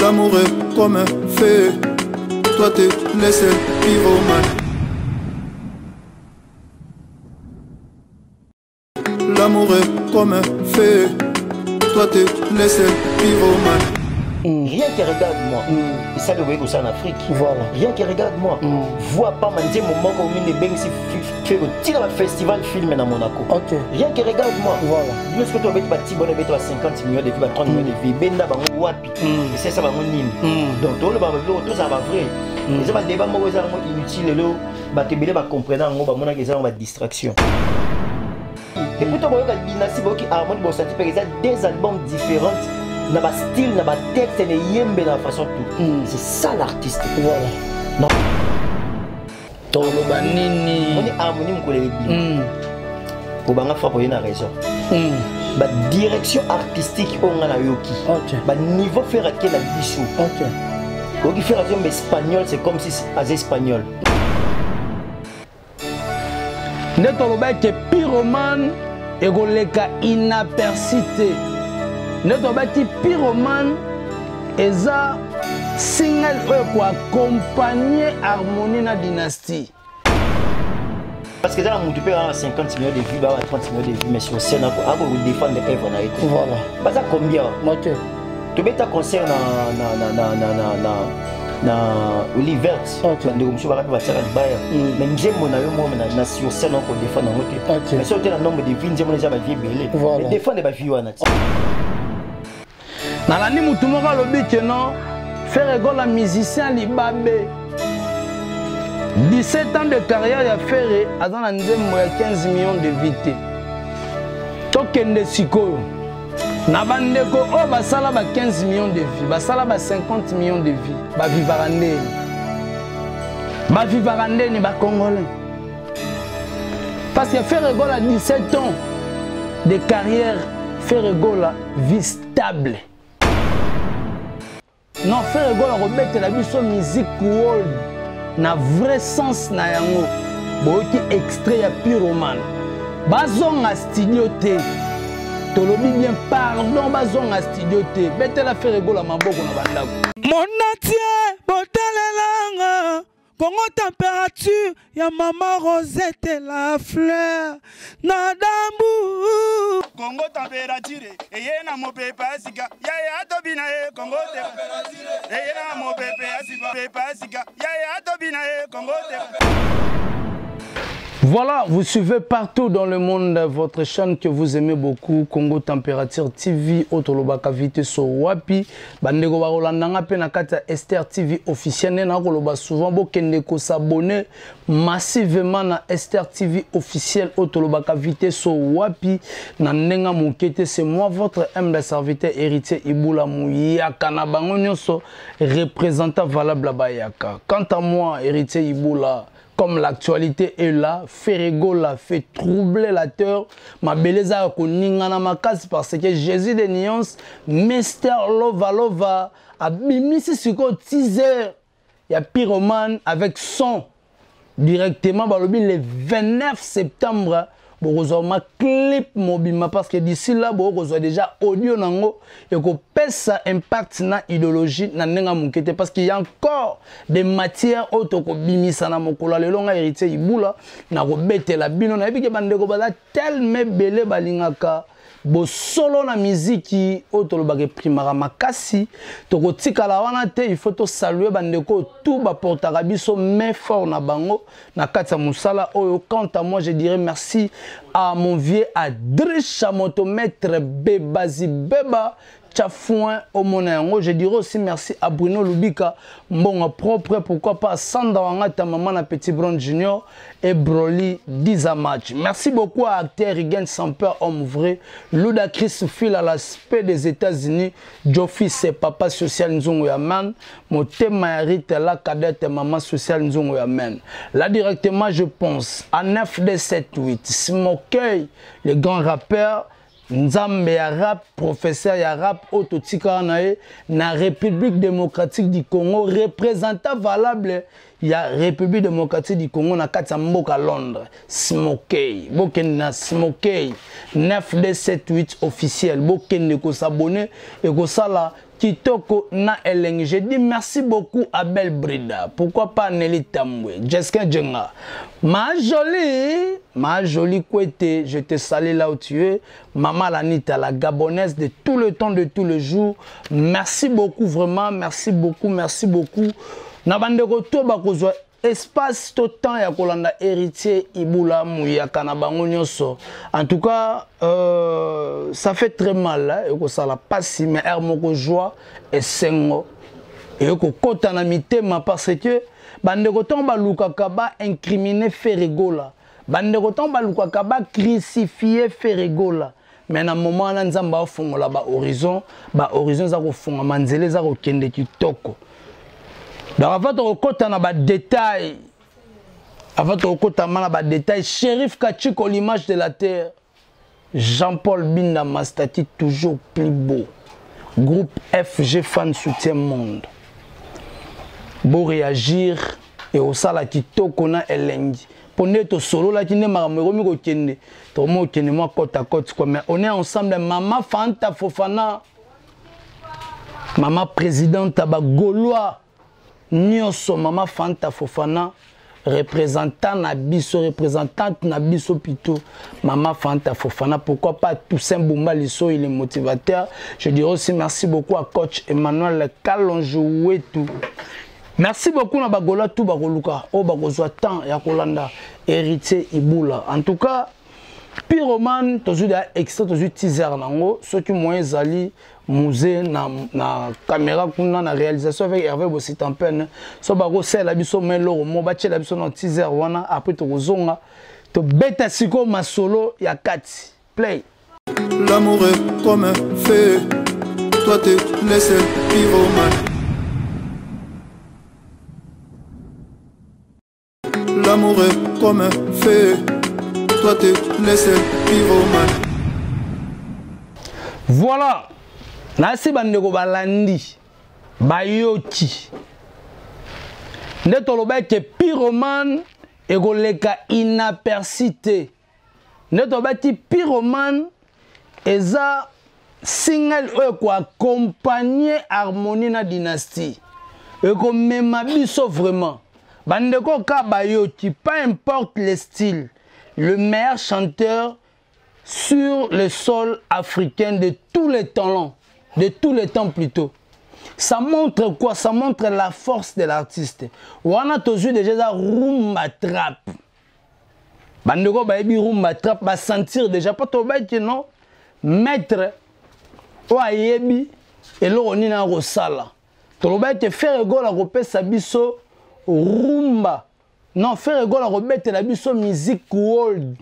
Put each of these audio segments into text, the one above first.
L'amour est comme un feu, toi t'es le seul pyromane. L'amour est comme un feu, toi t'es le seul pyromane. Rien qui regarde-moi. Et ça, le voyez aussi en Afrique. Voilà. Rien qui regarde-moi. Vois pas mandier mon moment où il fait un festival film à Monaco. Ok. Rien qui regarde-moi. Voilà. Dis-moi ce que tu as bâti, bon, tu as 50 millions de vues, 30 millions de vues. Benda, wapi. Et c'est ça, va mon nîmes. Donc, tout le monde, tout ça va vrai. Et ça va débat, moi, ça va inutile. Tu vas comprendre, on va avoir une distraction. Et pourtant, on va avoir Binassi, qui a des albums différents. N'a pas style, n'a pas texte, n'a yembe dans la façon tout. C'est ça l'artiste. Voilà. Non. Toloba nini. On est harmonie mon collègue. Pour banga fa pour une raison. Ba direction artistique on a yoki. OK. Ba niveau faire quel la bichou. OK. Oki faire un espagnol, c'est comme si c'est espagnol. Ne toloba que pyromane et goleka inapercité. Notre bâti pyromane est un single pour accompagner harmonie dans la dynastie. Parce que ça, tu peux avoir 50 millions de vues, 30 millions de vues, mais sur scène, on défendre les œuvres. Voilà. Bah ça combien? Ok. Tu mets ta concert dans Oliver. Mais nous sommes pas sur scène, on défend. Mais si tu as un nombre de vues, on déjà vie défendre les vues. Nalani mutumoka lobi que non, faire école à musicien libabé. 17 ans de carrière ya faire azan na nzembo ya 15 millions de vies. Tokende sikoyo. Na bandeko o basala ba 15 millions de vies, basala ba 50 millions de vies, ba vivarande. Ba vivarande ni ba congolais. Parce que faire école à 17 ans de carrière, faire école à vie stable. Non, faire école à remettre la musique world na vrai sens na yango. Boki extrait ya pyromane. Bazonga studio te. Tolobi bien pardon bazonga studio te. Bete la faire école à maboko na bandako. Mon atier, botelelanga. Congo température, ya maman Rosette la fleur. Nadambu. Congo température, et na mo pepe asika. Ya tobina e Congo température. Et na mo pepe asika. Ya tobina e Congo température. Voilà, vous suivez partout dans le monde votre chaîne que vous aimez beaucoup, Congo Température TV, Otolobaka Vite so Wapi, Bandego Barolandanga Penakata Esther TV officiel, Nena Koloba souvent, Bokende ko s'abonner massivement na Esther TV officiel, Otolobaka Vite so Wapi, Nanenga Moukete, c'est moi votre humble serviteur héritier Iboula Mouyaka, Nabango Nyonso, représentant valable Bayaka. Quant à moi, héritier Iboula, comme l'actualité est là, Ferrego l'a fait troubler la terre. Ma beleza a koningana makas parce que Jésus de Nuance, Mister Lova, a mis sur le teaser. Il y a Pyromane avec son directement le 29 septembre. Vous ma clip mobile parce que d'ici là vous avez déjà audio nango et que pèse impact na idéologie na nenga mukete parce qu'il y a encore des matières auto ko bimisa na mokola le longa héritier ibula na ko betela bino na bike bande ko bala tellement belé balingaka bo solo na miziki auto lobake primara makasi to ko tikala wana te il faut to saluer bande ko tout ba portaka biso main fort na bango na katsa musala oyo. Quant à moi je dirais merci à mon vieux Adrich motomètre Bebazi Beba Tchafouin au Monayango. Je dirais aussi merci à Bruno Lubika, mon propre, pourquoi pas Sanda Wangata, maman na Petit Brown Junior et Broly Dizamach. Merci beaucoup à acteur Rigen Samper, homme vrai, Luda Chris Phil à l'aspect des États-Unis, Joffy c'est papa social Nzongo Yaman, Moté Mayarit la cadette maman social Nzongo Yaman. Là directement je pense à 9D78, Smokey, le grand rappeur. Nzambe ya rap, professeur ya rap, Ototika nae, na République démocratique du Congo, représentant valable, ya République démocratique du Congo, na kati mboka Londres, Smokey, bokende Smokey, 9D78 officiel, bokende ko s'abonner, et ko sala kitoko na eleng. Je dis merci beaucoup à Belle Brida. Pourquoi pas Nelly Tambwe, Jessica Djenga. Ma jolie Kouete, je te salue là où tu es. Maman Lanita, la gabonaise de tout le temps, de tous les jours. Merci beaucoup, vraiment, merci beaucoup, merci beaucoup. Nabande retour bakozwa espace tout temps ya kolanda héritier Ibula Mouyaka na bango nyonso. En tout cas, ça fait très mal hein, et que ça la passe mais moko joie et sengo et que kota na mitema parce que bande koton ba lukaka ba incriminer Ferregola. Bande koton ba lukaka ba crucifier Ferregola. Mais na moment na nzamba ofungola ba horizon za ko funga manzele za ko kende kitoko. Donc avant de recourir dans les détails, Shérif Kachiko, l'image de la terre, Jean-Paul Binda, ma statue toujours plus beau. Groupe FG Fan Soutien Monde. Beau réagir et au sala qui tokona elengi. Pour nous, solo là qui n'est pas moi côte à côte mais on est ensemble. Maman Fanta Fofana, maman présidente Gaulois. Nyonso Mama Fanta Fofana représentant Nabiso, représentante Nabiso Pito, Mama Fanta Fofana, pourquoi pas Toussaint Boumba Lisso, il est motivateur. Je dirais aussi merci beaucoup à coach Emmanuel Kalonjoué tout. Merci beaucoup na bagola tout bagoluka, o bagozwa temps ya kolanda héritier Ibula. En tout cas, Pyroman, toujours des extraits, toujours teaser nango, ceux qui m'ont zali musée na caméra kuna na réalisation avec Hervé Bossit en peine. So bago c'est la biso melo mo bache la biso na teaser wana après to kozonga to beta siko masolo ya kati. Play. L'amour est comme un feu, toi t'es le seul pyromane. L'amour est comme un feu, toi t'es le seul pyromane. Voilà. Nasi bandeko balandi bayoti nde toloba ke pyromane ekoleka inapercité nde toloba ti pyromane eza single oyo koaccompagner harmonie na dynastie ekomema biso vraiment bandeko ka bayoti pas importe le style le meilleur chanteur sur le sol africain de tous les talents. De tous les temps plutôt. Ça montre quoi? Ça montre la force de l'artiste. On a toujours déjà rumba trap. Bandeko baebi rumba trap va sentir déjà pas to ba que non maître o ayebi et lo oni na rosala. To lo ba te faire gola kopesa biso rumba. Non, faire gola robete la biso musique world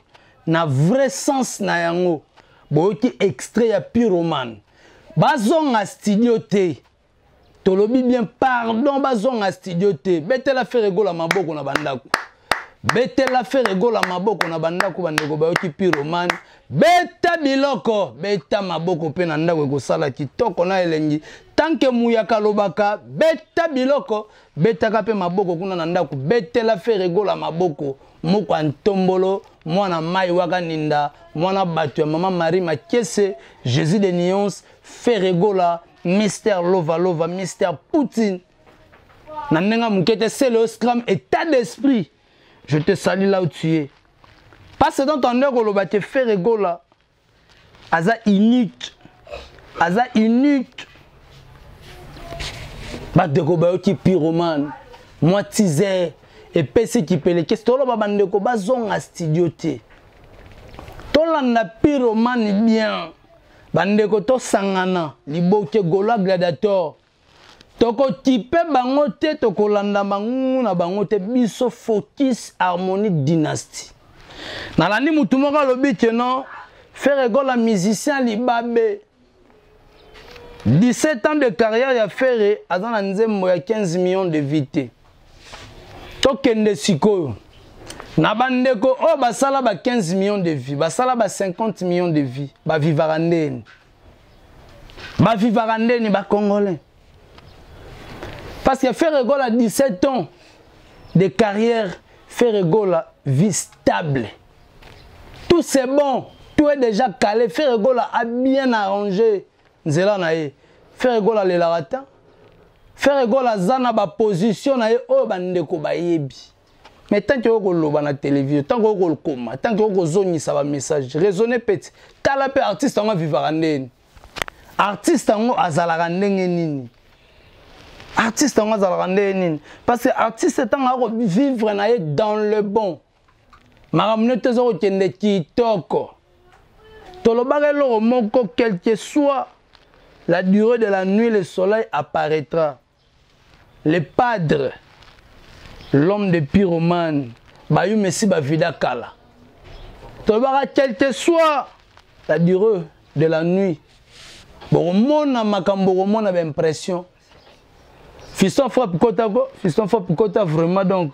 na vrai sens na yango. Boki extrait ya Pyromane. Bazonga studio te. Tolobi bien pardon bazonga studio te. Bete la faire gola maboko na bandako. Bete la faire gola maboko na bandako bandeko bayoki Pyromane. Beta biloko, beta maboko pe na ndako ekosala kitoko na elengi. Tanke muyaka lobaka, beta biloko, beta ka pe maboko kuna na ndako. Bete la faire gola maboko. Moko antombolo, mwana mai waka ninda, mwana batu ya maman Marie Makese, Jésus de Nyons, Ferregola, Mister Lova Lova, Mister Poutine. Nanenga mukete, c'est le scrum état d'esprit. Je te salue là où tu es. Passe dans ton heure au bate Ferregola. Aza unique. Aza unique. Bate Kobayoti Pyromane. Moi teaser. Et PC qui peut les questions. Tolo babandeko bazonga studio te. Tolanda Pyromane bien. Bandeko to sangana. Liboke Gola Gladiator. Toko type bango te toko landa bango na bango te biso focus harmonie dynastie. Na landi mutu moko lobi ke non Ferregola musicien libabe. 17 ans de carrière ya Ferre azana nzembo ya 15 millions de vies. Tokende sikoyo. Na bandeko o basala ba 15 millions de vies, basala ba 50 millions de vies, ba vivarandeni. Ba vivarandeni ba congolais. Parce que Ferregola a 17 ans de carrière, Ferregola vie stable. Tout c'est bon, tout est déjà calé. Ferregola a bien arrangé. Nzela nae. faire égale à l'élaratin. Faire égale à Zana, ba position, na oh, bandeko ba yebi. Mais tant que vous avez la télévision, tant que vous avez le coma, tant que vous avez un message, raisonnez petit. Tant que l'artiste a vivre en artiste a zala nini. Artiste a zala nini. Parce que artiste est en vivre dans le bon. Maramne te zo kende kitoko. Tolobagelo moko quel que soit la durée de la nuit, le soleil apparaîtra. Le padre, l'homme de pyromane, Bayou Messi Bavida Kala. Tolobara quel que soit la durée de la nuit. Boromona Makamboromona a l'impression. Fiston frappe Kota vraiment donc.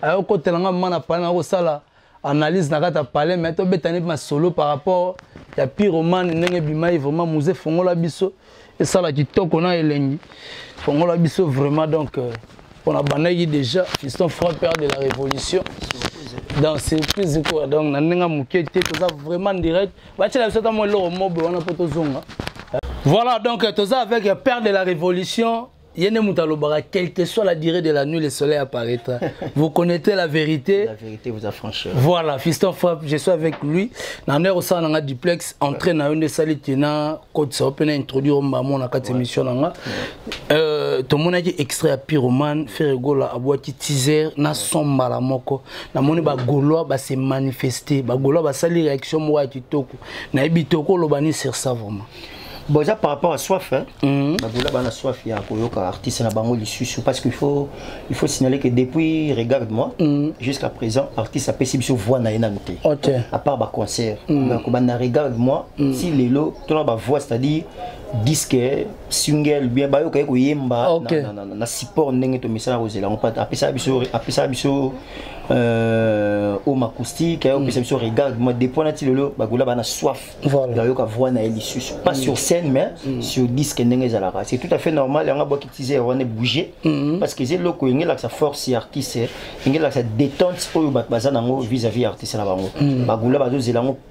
Ayo côté langa mana pana ko sala analyse na kata parler mais to betani ma solo par rapport ya pyromane ndenge bimai vraiment musée fongola biso et ça la kitoko na elengi fongola biso vraiment donc on a banayi déjà Fiston frappe père de la révolution. Donc c'est plus quoi donc nanenga mukete tout ça vraiment direct ba tshela biso ta mo lo mobo wana poto zonga. Voilà donc tout ça avec père de la révolution. Quelle que soit la durée de la nuit, le soleil apparaîtra. Vous connaissez la vérité. La vérité vous affranchira. Voilà, Fiston Frappe, je suis avec lui. Dans un au dans un duplex, entré dans une salle qui n'a code ça open introduire au maman dans cette émission là. Tout le monde a dit extrait à pyromane, faire gola à boîte teaser, na son malamoko. Na moni ba goloa ba se manifester, ba goloa ba sali réaction moi kitoko. Na ibitoko lobani sur ça vraiment. Bon, déjà par rapport à soif, hein, la soif, il y a un artiste parce qu'il faut signaler que depuis Regarde-moi, jusqu'à présent, l'artiste a passé sur voix à part le concert. Donc, Regarde-moi, si les lots, tu as voix, c'est-à-dire disque, single, bien, na support, home acoustique, Regarde-moi, des points là, soif. Pas sur scène, mais sur disque. C'est tout à fait normal. Il y a un qui on est bougé parce que c'est là que il y a sa force artiste, il y a sa détente vis-à-vis artiste.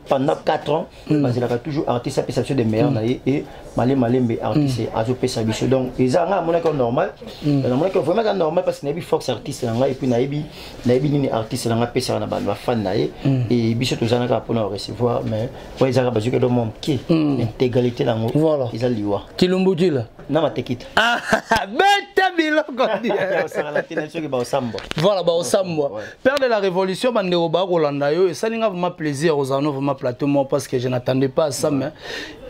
Pendant 4 ans, il y a toujours artiste à perception des meilleurs et malé artiste à perception. Donc, ils ont un normal. Vraiment normal parce qu'il y a une force artiste et puis il y a artiste qui a un fan et biso tous en a pour recevoir mais pour les arabes que le monde qui l'intégralité là voilà ils ont liwa kilumbuki là na matekita ah beta biloko voilà ba osambo père de la révolution bandeko ba kolanda yo et ça ninga vraiment plaisir aux anneaux vraiment plateau moi parce que je n'attendais pas à ça mais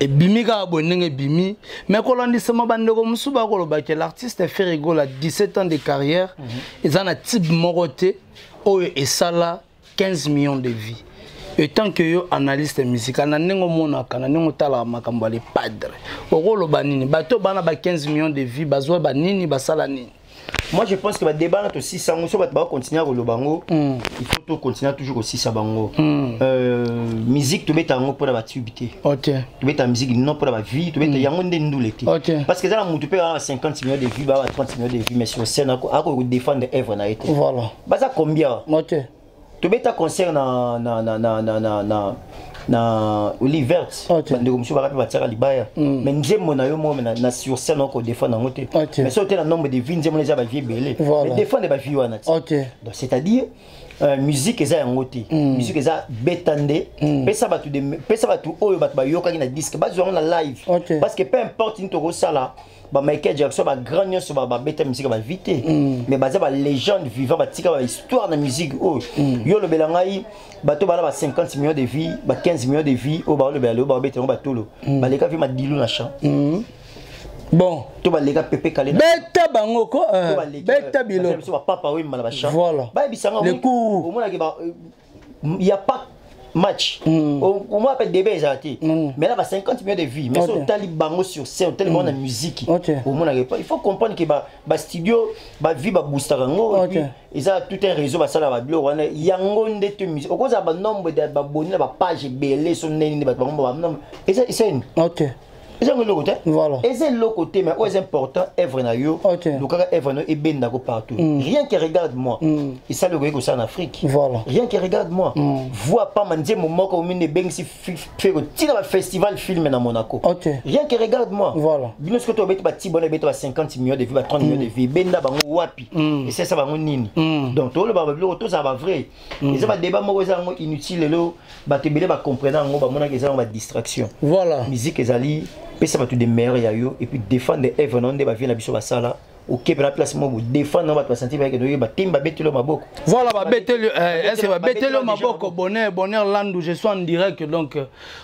et bimi ka bonenge bimi mais kolandisa ma bandeko musuba koloba que l'artiste fait rigolo à 17 ans de carrière ils ont un type moroté et ça là 15 millions de vies. Et tant que yo analyste musical na nengo mona kana nengo tala makambo les padre okolo banini bato bana ba 15 millions de vies bazwa banini basala nini. Moi je pense que le débat entre 600 on va continuer à bango il faut tout continuer toujours aussi ça bango musique tu mets en pour la tubité OK tu mets ta musique non pour la vie tu mets yango ndenduleki parce que ça on peut 50 millions de vues 30 millions de vues mais sur scène à défendre œuvre na été voilà baza combien OK tu mets ta concert na Oliver bande comme ça va tirer libaya mais nzembo na yo mo na sur scène on défendre en côté mais ça le nombre de vues nzembo les ba vie belé mais défendre ba vie wana OK donc c'est-à-dire musique eza en côté musique eza betande pesa ba tout oyo ba yoka na disque ba zo na live parce que peu importe into ko sala ba Michael Jackson ba grand nyo so ba beta musique ba vite mais ba za ba légende vivant ba tika ba histoire na musique oh yo le belangai bato bala ba 50 millions de vies ba 15 millions de vies o ba le belo ba beta ba tolo ba leka vi ma dilu na chant bon to ba leka pepe kale beta bango ko beta bilo so ba papa oui mala ba chant voilà ba bisanga le coup au moins il y a pas match au moins appelle débat exacté mais là 50 millions de vies mais sur tali bango sur scène tellement la musique au moins il faut comprendre que ba studio ba vie ba booster rango et ça tout un réseau ba sala ba blo wana yango ndete musique au cause ba nombre de ba boni ba page belé son neni ba nombre et ça c'est OK Ils ont le côté. Voilà. Et c'est le côté, mais c'est important, œuvre na yo. Ok. Donc, œuvre na yo, et ben d'accord partout. Rien qui regarde moi. Et ça, le gars, c'est en Afrique. Voilà. Rien qui regarde moi. Vois pas, man, mon moment comme une beng si fait un festival film à Monaco. Ok. Rien qui regarde moi. Voilà. Bien que tu as petit bonnet, tu as 50 millions de vues, 30 millions de vues. Ben da bango wapi. Et c'est ça, bango nini. Donc, tout le barbe, tout ça va vrai. Et ça va débat, moi, c'est inutile. Bah, tu vas comprendre, moi, que ça va distraction. Voilà. Musique, les alliés. Et ça va tout des meilleurs yayo et puis défendre les œuvres non des va venir la biso basala OK pour la place moi vous défendre va sentir avec de ba timba betelo maboko voilà ba betelo est-ce ba betelo maboko bonheur landu je suis en direct donc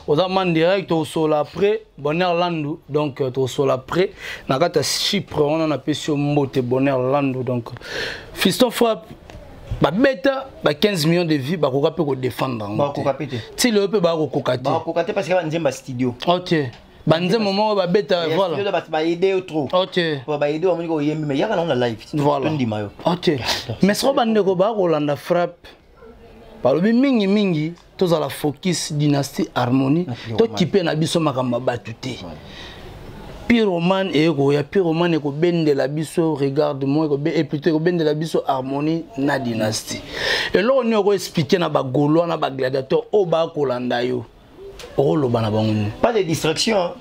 aux amants direct au sol après bonheur landu donc au sol après na kata Chypre on a appelé sur mbote bonheur landu donc fiston frappe ba beta ba 15 millions de vues ba ko kapé ko défendre ba ko kapé ti le peut ba ko kokate ba ko kokate parce que ba nzemba studio OK banze moment ba beta voilà studio ba aider trop OK ba aider on ko yembi mais yaka na live voilà ndima yo OK mais so bande ko ba ko landa frappe balobi mingi mingi toza la focus dynastie harmonie to type na biso makamba batute Pyroman et ya Pyroman et ko bende la biso regarde moi et plutôt ko bende la biso harmonie na dynastie et là on ko expliquer na ba golo na ba gladiateur o ba ko landa yo. Pas de distraction.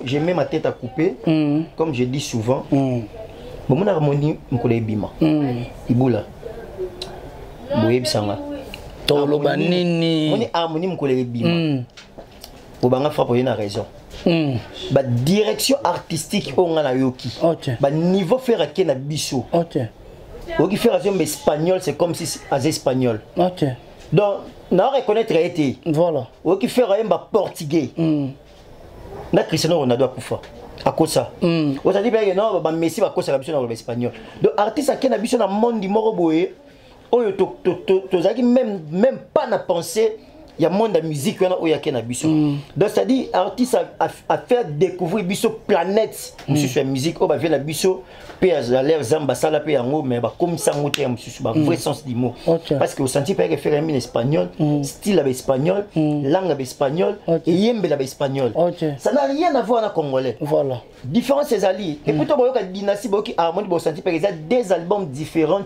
J'ai mis ma tête à couper. Comme je dis souvent. Mon harmonie, je suis bima. Iboula. Boye bisanga. Tolo banini. Mon harmonie, je suis bima. Obanga frappe une raison. Ba direction artistique on a yoki. Ba niveau faire que na biso. OK. Oki faire un espagnol, c'est comme si c'est espagnol. OK. Donc na reconnaître été voilà o qui fait un portugais na Cristiano Ronaldo a kufa à cause ça o ça dit bien non ba Messi va cause la biso na espagnol donc artiste qui na biso na monde du moro boye oyo to zaki même pas na penser il y a monde de musique on a na biso donc ça dit artiste a fait découvrir biso planète monsieur sur la musique o ba vient na biso pe à l'air zamba sala pe yango mais ba comme ça ngote monsieur ba vrai sens du mot parce que au senti pas que faire un espagnol style espagnol langue espagnol et yembe la espagnol ça n'a rien à voir avec congolais voilà différence ces alliés et plutôt boyoka dynastie boyoki harmonie bo senti par exemple des albums différents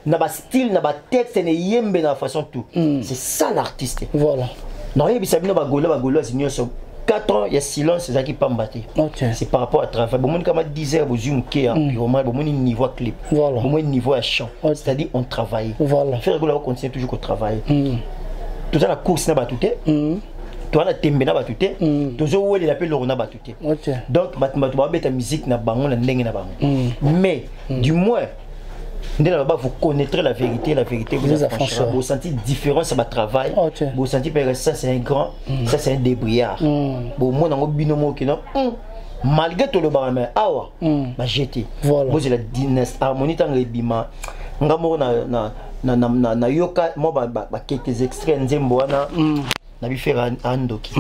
na ba style na ba texte ne yembe na façon tout c'est ça l'artiste voilà non il bisabino ba golo asinyo so 4 ans il y a silence c'est ça qui pas mbatté c'est par rapport à travail bon comme 10 heures vous zoom qui au moins bon niveau clip voilà au moins niveau à chant c'est-à-dire on travaille voilà faire golo continue toujours au travail tout ça la course na batute toi la tembe na batute toujours où il appelle le na batute donc batuma beta musique na bango na ndenge na bango mais du moins vous connaîtrez la vérité vous affranchira. Vous sentez différence à votre travail. Vous sentez que ça c'est un grand, ça c'est un débrouillard. Bon, moi dans le binomo qui non, malgré tout le barème, awa, bah j'étais. Voilà. Vous la dynastie harmonie dans les bima. Ngamo na yoka, moi bah quelques extraits nzembo na. Na bi faire andoki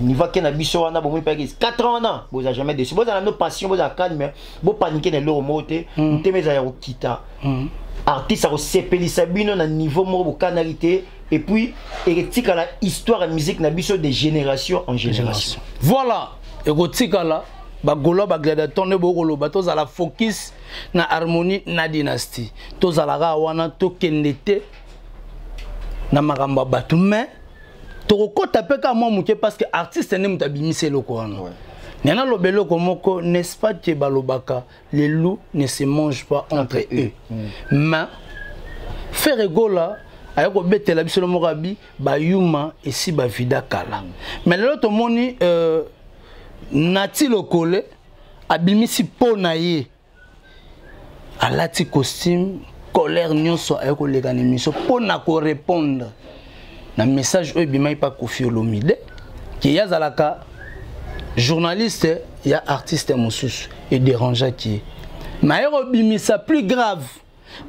niveau que na biso wana bo mo pa 4 ans na bo za jamais dessus bo za na passion bo za calme bo paniquer na loro moté ntemeza ya okita artiste a sepelisa bino na niveau mo bo canalité et puis etika la histoire et musique na biso de génération en génération voilà etika la ba golo ba gladiateur ne bo golo ba to za la focus na harmonie na dynastie to za la ga wana to kendete na magamba batu mais Toroko tape ka moi muke parce que artiste ne mutabimise loko wana. Nena lobelo komoko n'est-ce pas que balobaka les loups ne se mangent pas entre eux. Mais faire gola ayako betela bisolo morabi ba yuma et si ba vida kala. Mais l'autre moni nati lokole abimisi pona ye. Alati costume colère nyonso ayako lekana miso pona ko répondre. Le message est bien pas Koffi Olomide qui y a zalaka journaliste il y a artiste moussous et dérangeant qui mais ça plus grave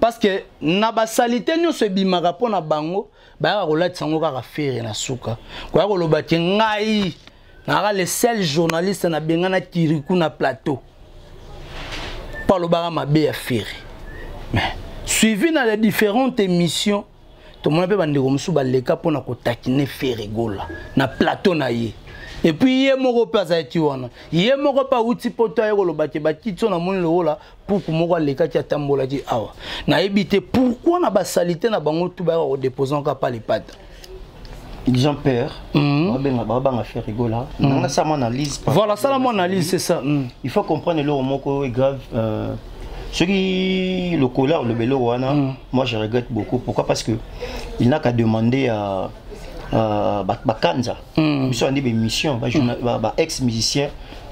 parce que na ba salité nous se bimaka pona bango ba relate sango ka faire na suka kwa ko lobaki ngai na le seul journaliste na bengana kiriku na plateau pas le bara mabe à faire mais suivi dans les différentes émissions tout le monde peut bande comme sous baleka pour na ko taquiner faire rigola na plateau na ye Et puis yé moko pa za wana. Yé moko pa uti poto ya koloba ke ba kitso na moni lola pour que moko leka ki atambola ki awa. Na ebité pourquoi na ba salité na bango tout ba ko déposer encore pas les pattes. Ils ont peur. On faire rigoler. On a ça mon analyse. Voilà, ça mon analyse, c'est ça. Il faut comprendre le mot est grave. Ce qui le colère, le bélo wana, moi je regrette beaucoup. Pourquoi? Parce que il n'a qu'à demander à Bakanza. Ils sont des missions, ex-musicien.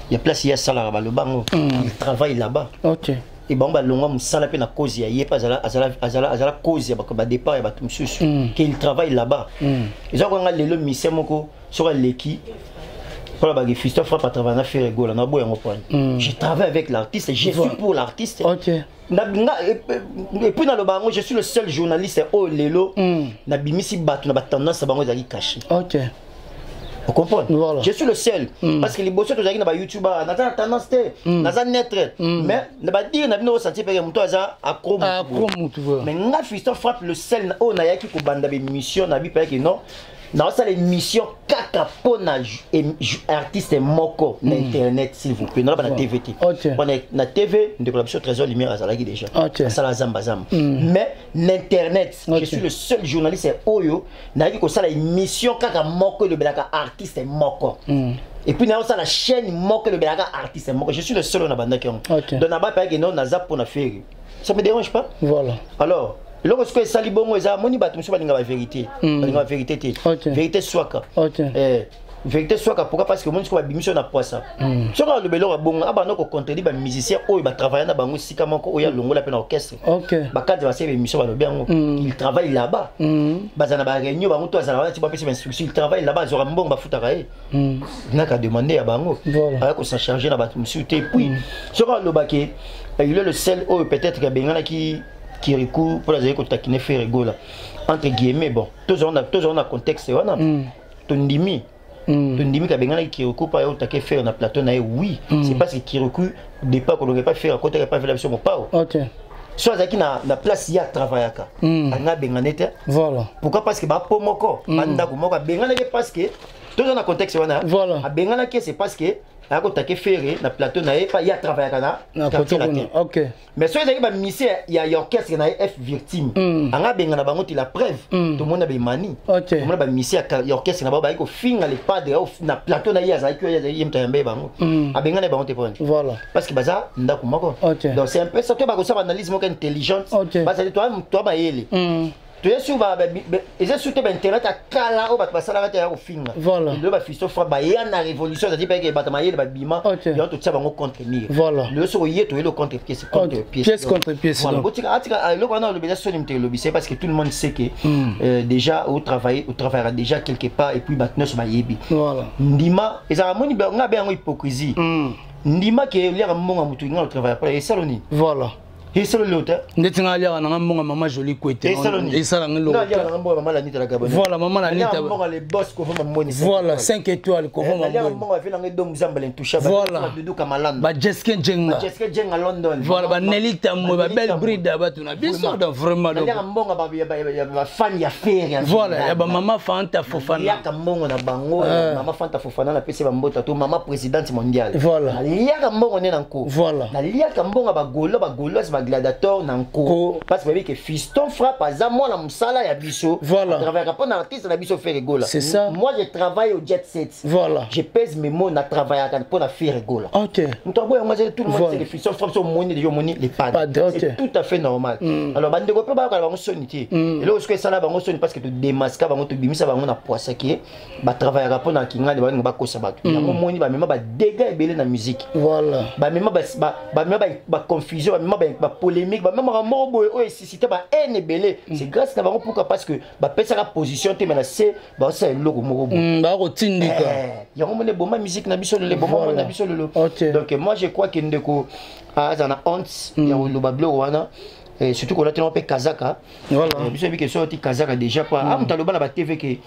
Il y a place, il y a salaire le bango. Il travaille là-bas. Ok. Et bon, bah, l'on va salaire na cause, il y a pas à cause, il y a départ, il y a tout qu'il travaille là-bas. Ils ont regardé le mission moko sur l'équipe. Pour la Fiston frappe à travailler à faire rigolo, on a beau je travaille avec l'artiste, je suis pour l'artiste. Ok. Et puis dans le bango, je suis le seul journaliste au Lelo. Na bimisi batu na tendance à bango zali caché. Ok. Vous comprenez? Voilà. Je suis le seul. Parce que les bosseurs tous na YouTube, na tendance na net. Mais na ba dire na bino senti pe muto aza accro. Mais na Fiston frappe le seul au na yaki ko banda be mission na bi pe que non. Dans cette émission, kaka pona artiste moko na internet s'il vous plaît. Non pas na TVT. On est na TV, de production Trésor Lumière azalaki déjà. Ça la zamba zamba. Mais l'internet, je suis le seul journaliste oyo na qui ko ça la émission kaka moko le belaka artiste moko. Et puis na ça la chaîne moko le belaka artiste moko. Je suis le seul na banda qui on. Donc na ba pa que non na zap pour na faire. Ça me dérange pas? Voilà. Alors lorsque sali bongo eza moni bato muso balinga ba vérité balinga ba vérité te vérité swaka vérité swaka pourquoi parce que moni ko ba bimission na poisa soka le belo bongo abana ko contredire ba musicien oyo ba travailler na bango sika moko oya longola pe na orchestre ba cadre ba sebe émission ba lobi yango il travaille là-bas bazana ba réunion bango to azana ba ti ba pesi instruction il travaille là-bas zora mbongo ba futaka na ka demander à bango ala ko s'en charger na bato muso te puis soka le baké il est le seul oyo peut-être que bengana qui recourt pour les taquiner faire rigoler entre guillemets bon tous on a contexte on a tondimi ka bengana qui recourt pas au taquer faire na plateau na oui c'est parce que qui recourt départ qu'on aurait pas faire à côté pas faire la mission pas OK soit zaki na place ya travailler ka na bengana te voilà pourquoi parce que ba pomoko banda ko moko bengana parce que tous on a contexte on a voilà bengana que c'est parce que a ko taquer faire na plateau na pas ya travailler ka na OK mais soit zaki ba misé ya orchestre na F victime anga bengana bango ti la preuve tout le monde a be mani tout le monde ba misé ya orchestre na ba ko finga les padres na plateau na ya zaki ya yemta yambe bango a bengana bango te point voilà parce que baza ndako moko donc c'est un peu ça toi ba ko ça analyse moko intelligente parce que toi ba yele tu es sur internet à kala au basala ya finga voilà le ba fisto fa ba ya na révolution ça dit pas que batamaye ba bima ya tout ça bango contre mire voilà le so yé to le contre pièce contre pièce voilà botika atika le bana le besoin de me c'est parce que tout le monde sait que déjà au travaillera déjà quelque part et puis maintenant so ba yebi voilà ndima ezala moni ba nga ba hypocrisie ndima ke lera monga mutu nga travailler pas et saloni voilà et c'est l'autre. N'était-il pas maman jolie couette. Et ça voilà maman la nita. Voilà 5 étoiles qu'on va voilà ba Jessica Jenga London voilà ba Nelita mo ba belle bride ba tuna biso donc vraiment fan ya faire voilà ya ba maman Fanta Fofana ya ka mbongo na bango maman Fanta Fofana na pese ba mbota to maman présidente mondiale voilà ya ka mbongo ne nanko voilà na ya ka mbongo ba golo gladiateur nanko parce que fiston frappe à moi la musala ya biso voilà travaille pas na artiste na biso faire rigola c'est ça moi je travaille au jet set voilà je pèse mes mots na travailler pour na faire rigola OK tout le monde c'est les fiston frappe sur moni les pads c'est tout à fait normal alors bande ko ba ka ba sonité et là ce que ça là ba sonité parce que tu démasques ba tu bimisa ba na poisa qui ba travailler pour na kinga ba ko sa ba yango moni ba même ba dégâts belé na musique voilà ba même ba confusion ba même ba polémique ba même mort boy o suscité ba haine belé c'est grâce à bango pourquoi parce que ba pesa la position te mais c'est ba ça logo moko ba ko tindika yango mone bomba musique na biso le bomba na biso le donc moi je crois que ndeko azana honte ya lo ba blo wana et surtout qu'on a tellement fait Kazaka voilà biso bi que sorti Kazaka déjà pas mutaloba na ba TV que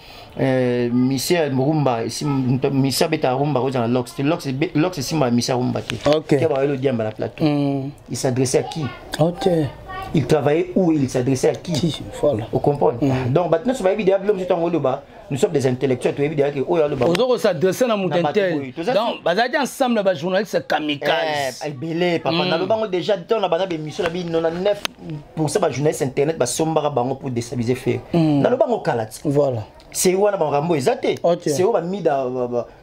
Michel Murumba si Michel beta Rumba dans Lox c'est simba Michel Rumba qui va le diamba la plateau il s'adressait à qui OK il travaillait où il s'adressait à qui voilà vous comprenez donc maintenant c'est pas évident l'homme c'est en haut là-bas nous sommes des intellectuels, tu es évident que on s'adresser à mon intel. Donc, bazadi ensemble les journalistes kamikaze. Belé papa na lobango déjà dans la bana émission la bi 99% ba journalistes internet ba sombara bango pour déstabiliser faire. Na lobango kalat. Voilà. C'est où na bango ezate. C'est où ba mida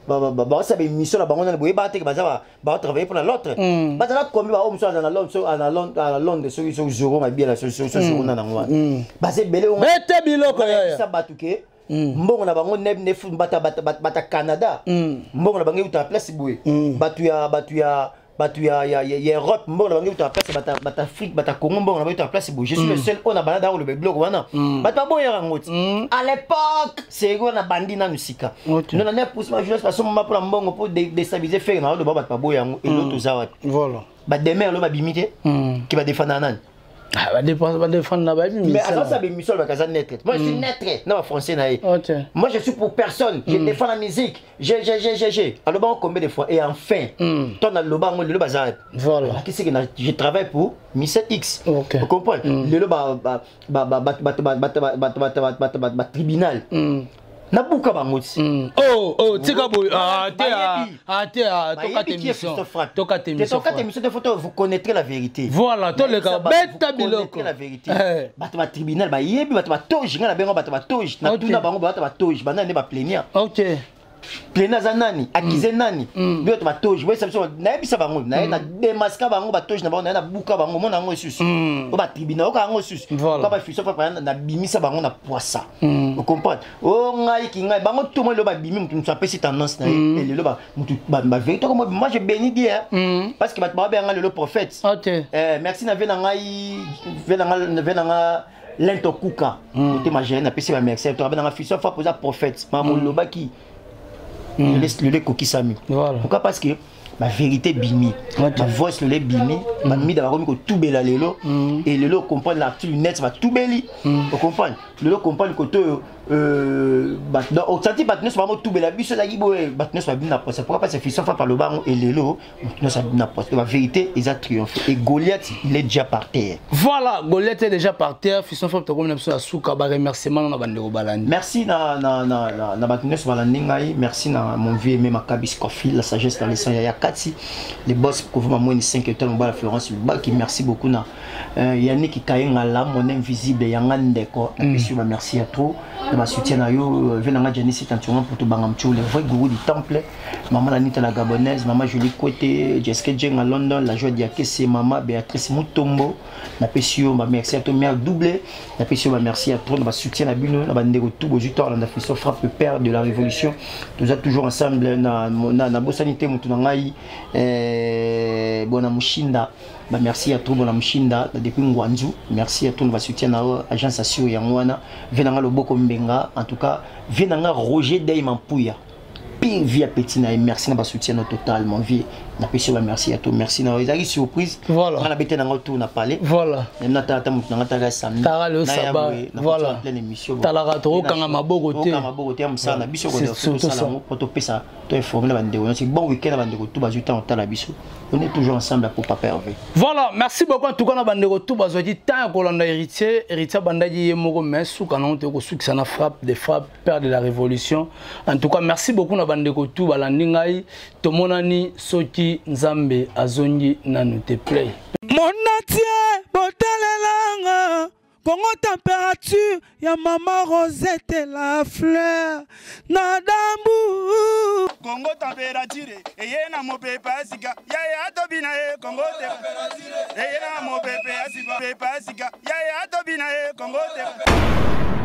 ba ça ba émission la bango na boye ba te ba travailler pour l'autre. Ba na combi ba o mso à Londres sur zéro ma bien la sur zéro na ngwa. Ba c'est belé on. Bete biloko ya. Ça batuke. Mbongo na bango nef bata Canada. Mbongo na bango uta place boye. Batu ya Europe, mbongo na bango uta place bata Afrique, bata Congo mbongo na bango uta place boye. Je suis le seul on a balada le blog wana. Bata boye ngoti. À l'époque, c'est quoi na bandi na musika. Non na 9% ma jeunesse parce que ma pour mbongo pour déstabiliser faire na le bata boye ngo et l'autre zawa. Voilà. Ba demer le ba bimité qui va défendre nan. Ah, va défendre la Bible. Mais avant ça, l'émission va caser net. Moi, je suis net. Non, français, naïe. Moi, je suis pour personne. Je défends la musique. J'ai. Alors, bon, combien de fois? Et enfin, ton le bas, le bazar. Voilà. Qu'est-ce que je travaille pour Mister X. Vous comprenez? Le tribunal. Na buka bangoti. Oh, tika boy. Toka émission. Toka émission de photo, vous connaîtrez la vérité. Voilà, tous les gars, bête biloko. La vérité. Batma tribunal ba yebi batma toji ngana bengo batma toji. Na tuna bango batma toji, bana ne ba plaignant. OK. Plena za nani akize nani bio to batoji we sabso na ebisa bango na demaska bango batoji na bango na buka bango mona ngo susu o ba tribunal o ka ngo susu ka ba fiso pa na bimisa bango na poisa vous comprenez o ngai ki ngai bango tout mo lo ba bimi mutu so apesi tendance na et le ba mutu ba vérité comme moi je bénis Dieu parce que ba ba le prophète. Merci na vena ngai vena lento kuka te magene na pesi ba merci to ba na fiso fa poser prophète mamu lo ba ki le coquille sami. Pourquoi? Parce que ma vérité bimi, ma voix le bimi, ma mis d'avoir mis tout bela lelo et le lot comprend la net va tout beli. Vous comprenez? Le lot comprend le côté dans au senti batnes vraiment tout bela biso la giboé batnes va bien après. Pourquoi? Parce que fils fa par le baron et le lot nous ça bien après. La vérité ils a triomphé et Goliath il est déjà par terre. Voilà, Goliath est déjà par terre. Fils fa to comme na souka ba remerciement na bande balandi. Merci na batnes balandi ngai, merci na mon vieux aimé Maccabi Scofield, la sagesse dans les sangs ya les boss pour vous moins 5 étoiles en Florence qui merci beaucoup na Yannick Kayenga là mon invisible Yangandeko merci à trop de ma soutien à yo venanga Janice Tantuman pour tout bangamcho le vrai gourou du temple maman Anita la gabonaise maman Julie Côté Jessica Jeng à London la joie d'Yakese maman Béatrice Mutombo na pesio ma merci à toi mère doublé na pesio merci à trop de ma soutien à Bino na bande tout bojutor na fait frappe père de la révolution nous êtes toujours ensemble na bosanité mutunangai bona mushinda bah merci à tout bona mushinda depuis Ngwanzu merci à tout le soutien na agence assio yangwana venanga loboko mbenga en tout cas venanga Roger Dayman Pouya pire via petit na merci na soutien total mon vieux na pesio merci à tout merci na ezali surprise voilà na bete na ngoto na parler voilà na tata mutu na tata samedi tara le sabbat voilà pleine émission talaka to kanga maboko te amsa na biso ko sala pour to pesa to informer la bande c'est bon week-end la bande ko tout bazuta on tala biso on est toujours ensemble pour papa Hervé. Voilà, merci beaucoup en tout cas na bande ko tout bazoti tant ko landa héritier bandaji yemoko mesu kana to ko succès na frappe des frappes père de la révolution en tout cas merci beaucoup na bande ko tout balandi ngai to monani soki Nzambe azongi nanu te play. Mon atier botalelanga Congo température ya maman Rosette la fleur Nadambu Congo température eye na mopepa sika ya tobina Congo température eye na mopepa sika ya tobina Congo température